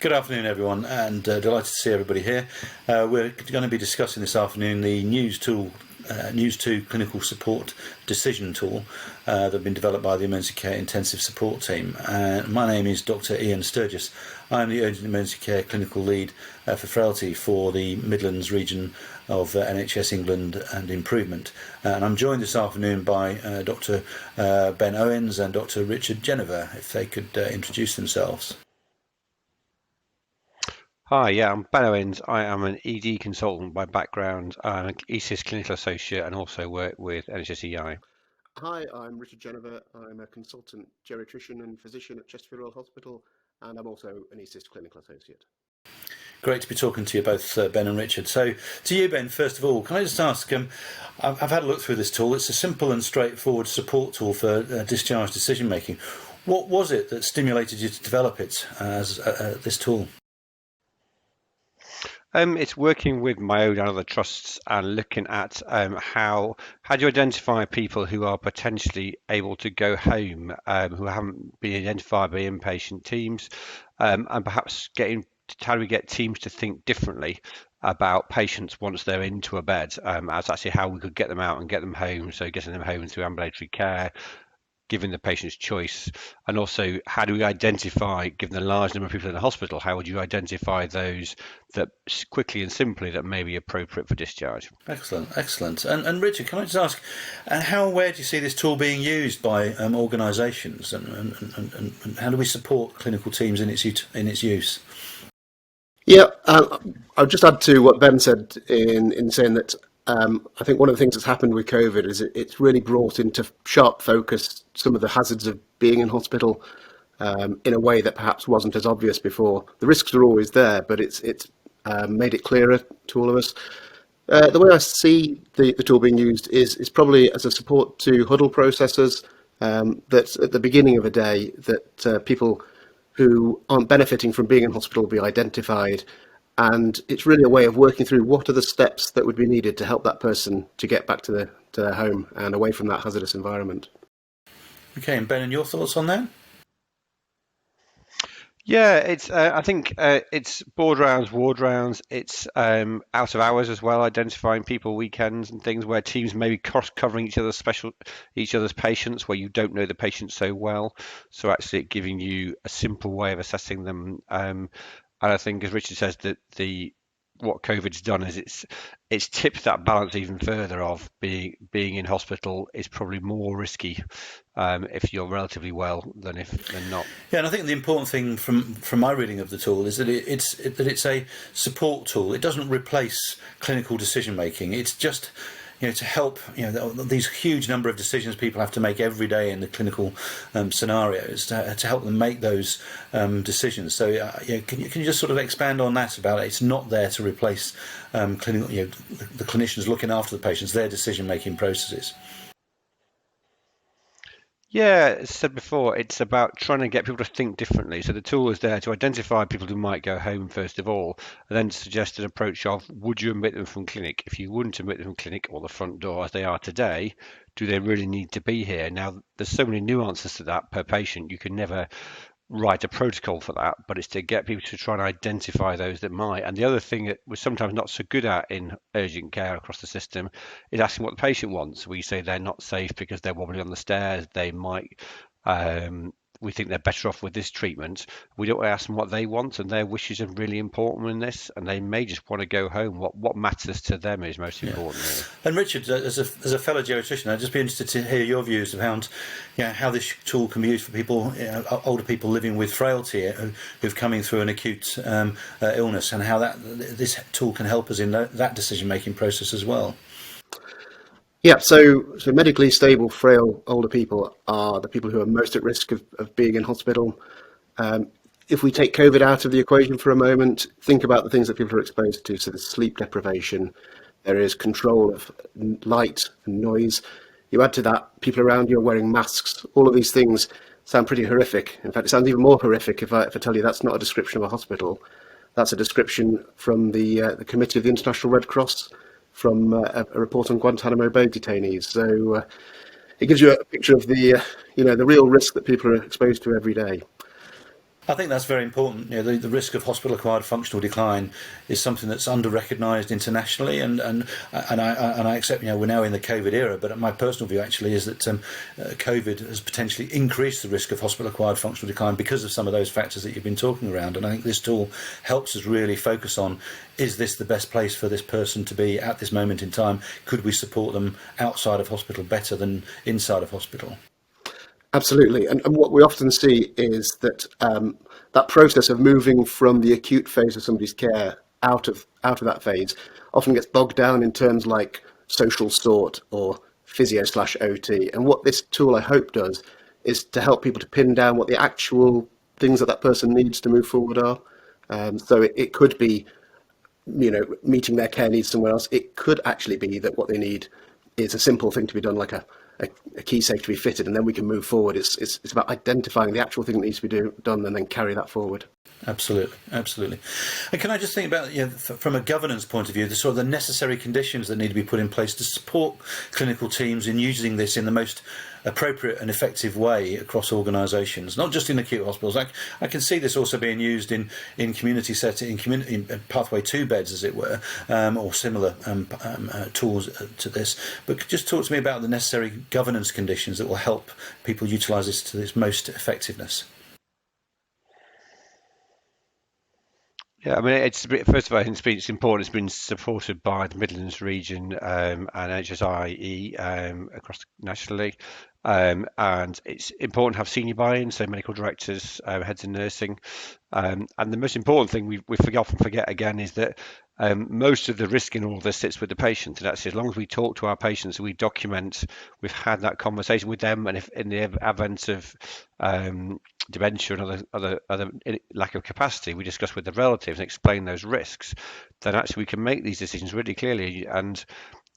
Good afternoon, everyone, and delighted to see everybody here. We're going to be discussing this afternoon the NEWS2 clinical support decision tool that have been developed by the Emergency Care Intensive Support Team. My name is Dr. Ian Sturgess. I'm the Urgent Emergency Care Clinical Lead for Frailty for the Midlands Region of NHS England and Improvement. And I'm joined this afternoon by Dr. Ben Owens and Dr. Richard Genever, if they could introduce themselves. Hi, I'm Ben Owens. I am an ED consultant by background. I'm an ECIST clinical associate and also work with NHS EI. Hi, I'm Richard Genever. I'm a consultant geriatrician and physician at Chesterfield Hospital, and I'm also an ECIST clinical associate. Great to be talking to you both, Ben and Richard. So, to you, Ben, first of all, can I just ask, I've had a look through this tool. It's a simple and straightforward support tool for discharge decision making. What was it that stimulated you to develop it as this tool? It's working with my own and other trusts and looking at how do you identify people who are potentially able to go home, who haven't been identified by inpatient teams, and perhaps how do we get teams to think differently about patients once they're into a bed, as actually how we could get them out and get them home, so getting them home through ambulatory care, giving the patient's choice, and also how do we identify, given the large number of people in the hospital, how would you identify those that quickly and simply that may be appropriate for discharge? Excellent. And Richard, can I just ask, where do you see this tool being used by organisations, and how do we support clinical teams in its use? Yeah, I'll just add to what Ben said in saying that I think one of the things that's happened with COVID is it's really brought into sharp focus some of the hazards of being in hospital in a way that perhaps wasn't as obvious before. The risks are always there, but it's made it clearer to all of us. The way I see the tool being used is probably as a support to huddle processors, that at the beginning of a day that people who aren't benefiting from being in hospital will be identified. And it's really a way of working through what are the steps that would be needed to help that person to get back to their home and away from that hazardous environment. Okay, and Ben, and your thoughts on that? Yeah, it's. I think it's board rounds, ward rounds. It's out of hours as well, identifying people weekends and things where teams may be cross-covering each other's patients, where you don't know the patient so well. So actually, giving you a simple way of assessing them. And I think, as Richard says, that what COVID's done is it's tipped that balance even further of being in hospital is probably more risky if you're relatively well than not. Yeah, and I think the important thing from my reading of the tool is that it's a support tool. It doesn't replace clinical decision making. It's just to help these huge number of decisions people have to make every day in the clinical scenarios to help them make those decisions. So can you just sort of expand on that about it? It's not there to replace clinical, the clinicians looking after the patients, their decision making processes. Yeah, as I said before, it's about trying to get people to think differently. So the tool is there to identify people who might go home first of all, and then to suggest an approach of, would you admit them from clinic? If you wouldn't admit them from clinic or the front door as they are today, do they really need to be here? Now, there's so many nuances to that per patient. You can never write a protocol for that, but it's to get people to try and identify those that might. And the other thing that we're sometimes not so good at in urgent care across the system is asking what the patient wants. We say they're not safe because they're wobbly on the stairs. They might, we think they're better off with this treatment. We don't ask them what they want, and their wishes are really important in this, and they may just want to go home. What matters to them is most important. Really. And Richard, as a fellow geriatrician, I'd just be interested to hear your views around how this tool can be used for people, older people living with frailty who've coming through an acute illness, and how this tool can help us in that decision-making process as well. Yeah, so medically stable, frail older people are the people who are most at risk of being in hospital. If we take COVID out of the equation for a moment, think about the things that people are exposed to. So there's sleep deprivation, there is control of light and noise. You add to that, people around you are wearing masks. All of these things sound pretty horrific. In fact, it sounds even more horrific if I tell you that's not a description of a hospital. That's a description from the Committee of the International Red Cross, from a report on Guantanamo Bay detainees. So it gives you a picture of the real risk that people are exposed to every day. I think that's very important. The risk of hospital-acquired functional decline is something that's under-recognised internationally, and I accept we're now in the COVID era. But my personal view actually is that COVID has potentially increased the risk of hospital-acquired functional decline because of some of those factors that you've been talking around. And I think this tool helps us really focus on: is this the best place for this person to be at this moment in time? Could we support them outside of hospital better than inside of hospital? Absolutely, and what we often see is that that process of moving from the acute phase of somebody's care out of that phase often gets bogged down in terms like social sort or physio/OT. And what this tool, I hope, does is to help people to pin down what the actual things that person needs to move forward are. So it could be, meeting their care needs somewhere else. It could actually be that what they need is a simple thing to be done, like a key safe to be fitted, and then we can move forward. It's about identifying the actual thing that needs to be done and then carry that forward. Absolutely. And can I just think about, from a governance point of view, the sort of the necessary conditions that need to be put in place to support clinical teams in using this in the most appropriate and effective way across organisations, not just in acute hospitals. I can see this also being used in community setting, in pathway 2 beds, as it were, or similar tools to this. But just talk to me about the necessary governance conditions that will help people utilise this to its most effectiveness. Yeah, I mean, first of all, I think it's important. It's been supported by the Midlands Region and NHS across nationally, and it's important to have senior buy-in, so medical directors, heads of nursing, and the most important thing we often forget again is that most of the risk in all of this sits with the patient, and actually, as long as we talk to our patients, we document we've had that conversation with them, and if in the advent of dementia and other lack of capacity, we discuss with the relatives and explain those risks, then actually we can make these decisions really clearly, and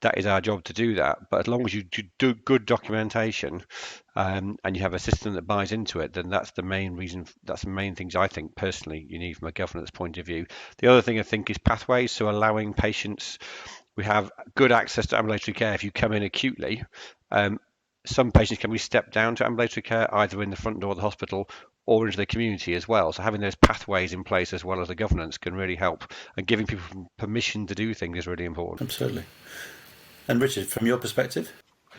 that is our job to do that. But as long as you do good documentation and you have a system that buys into it, then that's the main reason. That's the main things I think personally you need from a governance point of view. The other thing I think is pathways, so allowing patients, we have good access to ambulatory care if you come in acutely. Some patients can be stepped down to ambulatory care either in the front door of the hospital or into the community as well. So having those pathways in place as well as the governance can really help, and giving people permission to do things is really important. Absolutely. And Richard, from your perspective?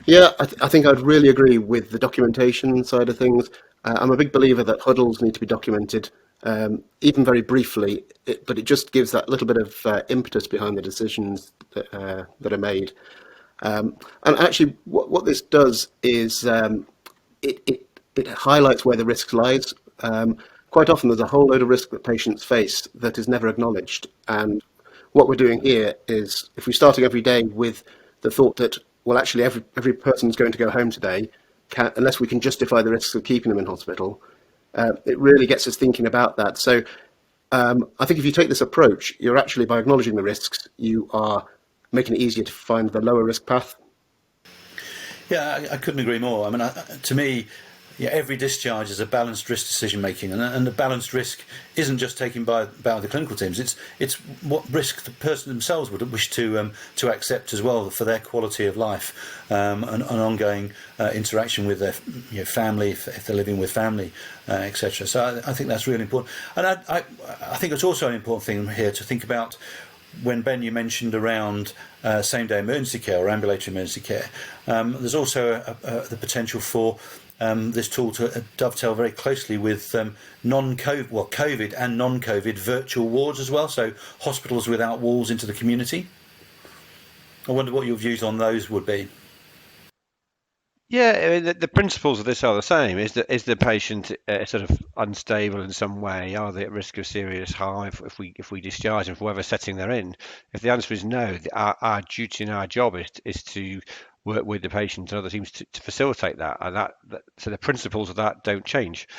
Yeah, I think I'd really agree with the documentation side of things. I'm a big believer that huddles need to be documented, even very briefly, but it just gives that little bit of impetus behind the decisions that are made. And actually, what this does is it highlights where the risk lies. Quite often, there's a whole load of risk that patients face that is never acknowledged. And what we're doing here is, if we're starting every day with the thought that, well, actually, every person's going to go home today, unless we can justify the risks of keeping them in hospital, it really gets us thinking about that. So I think if you take this approach, you're actually, by acknowledging the risks, you are making it easier to find the lower risk path. Yeah, I couldn't agree more. I mean, to me, every discharge is a balanced risk decision making, and the balanced risk isn't just taken by the clinical teams. It's what risk the person themselves would wish to accept as well for their quality of life, and ongoing interaction with their family if they're living with family, etc. So I think that's really important, and I think it's also an important thing here to think about. When Ben, you mentioned around same-day emergency care or ambulatory emergency care, there's also the potential for this tool to dovetail very closely with COVID and non-COVID virtual wards as well, so hospitals without walls into the community. I wonder what your views on those would be. Yeah, I mean, the principles of this are the same. Is the patient sort of unstable in some way? Are they at risk of serious harm if we discharge them from whatever setting they're in? If the answer is no, our duty and our job is to work with the patient and other teams to facilitate that, and so the principles of that don't change.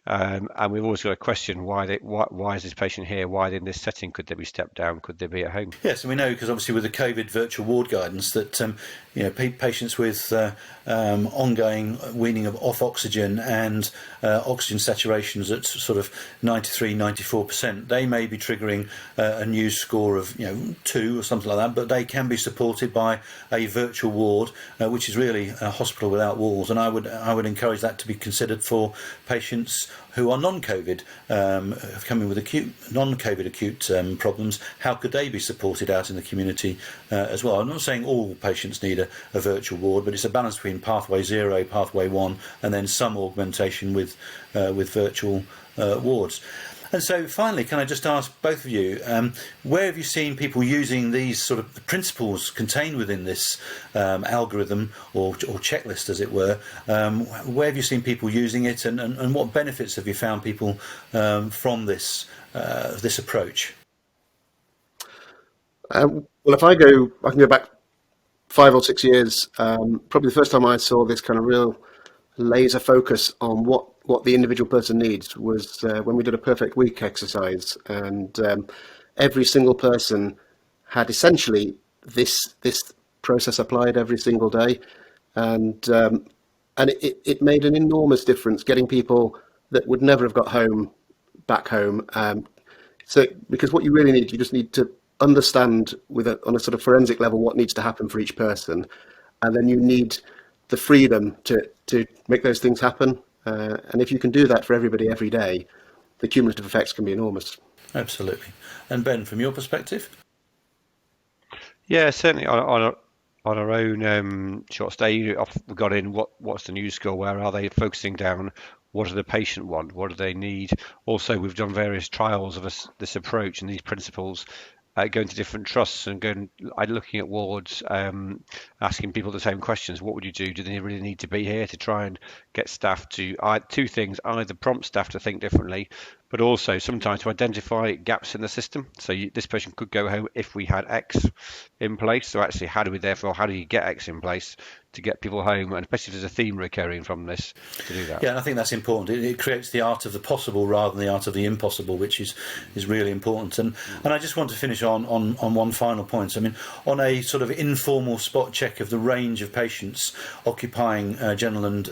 And we've always got to question why is this patient here? Why in this setting could they be stepped down? Could they be at home? Yes, and we know, because obviously with the COVID virtual ward guidance that patients with ongoing weaning off oxygen and oxygen saturations at sort of 93-94%, they may be triggering a NEWS score of 2 or something like that, but they can be supported by a virtual ward, which is really a hospital without walls. And I would encourage that to be considered for patients who are non-COVID, have come in with non-COVID acute problems. How could they be supported out in the community as well? I'm not saying all patients need a virtual ward, but it's a balance between pathway 0, pathway 1, and then some augmentation with virtual wards. And so finally, can I just ask both of you, where have you seen people using these sort of principles contained within this algorithm or checklist, as it were? Where have you seen people using it, and what benefits have you found people from this approach? Well, if I can go back 5 or 6 years. Probably the first time I saw this kind of real laser focus on what the individual person needs was when we did a perfect week exercise, and every single person had essentially this process applied every single day, and it made an enormous difference getting people that would never have got back home. So because what you really need, you just need to understand on a sort of forensic level what needs to happen for each person, and then you need the freedom to make those things happen. And if you can do that for everybody every day, the cumulative effects can be enormous. Absolutely. And Ben, from your perspective? Yeah, certainly on our own short stay, we got in what's the news score, where are they focusing down, what do the patient want, what do they need. Also, we've done various trials of this approach and these principles, going to different trusts and looking at wards, asking people the same questions. What would you do? Do they really need to be here? To try and get staff to two things: either prompt staff to think differently, but also sometimes to identify gaps in the system. So this person could go home if we had X in place. So actually, how do you get X in place to get people home? And especially if there's a theme recurring from this, to do that. Yeah, and I think that's important. It creates the art of the possible rather than the art of the impossible, which is really important. And I just want to finish on one final point. I mean, on a sort of informal spot check of the range of patients occupying general and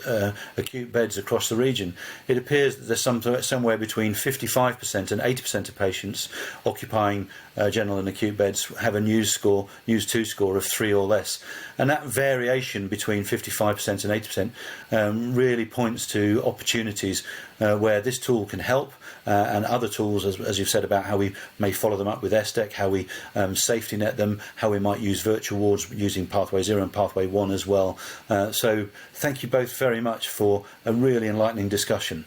acute beds across the region, it appears that there's somewhere between 55% and 80% of patients occupying general and acute beds have a NEWS2 score of 3 or less. And that variation between 55% and 80% really points to opportunities where this tool can help, and other tools, as you've said, about how we may follow them up with ESTEC, how we safety net them, how we might use virtual wards using pathway 0 and pathway 1 as well. So thank you both very much for a really enlightening discussion.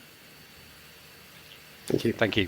Thank you. Thank you.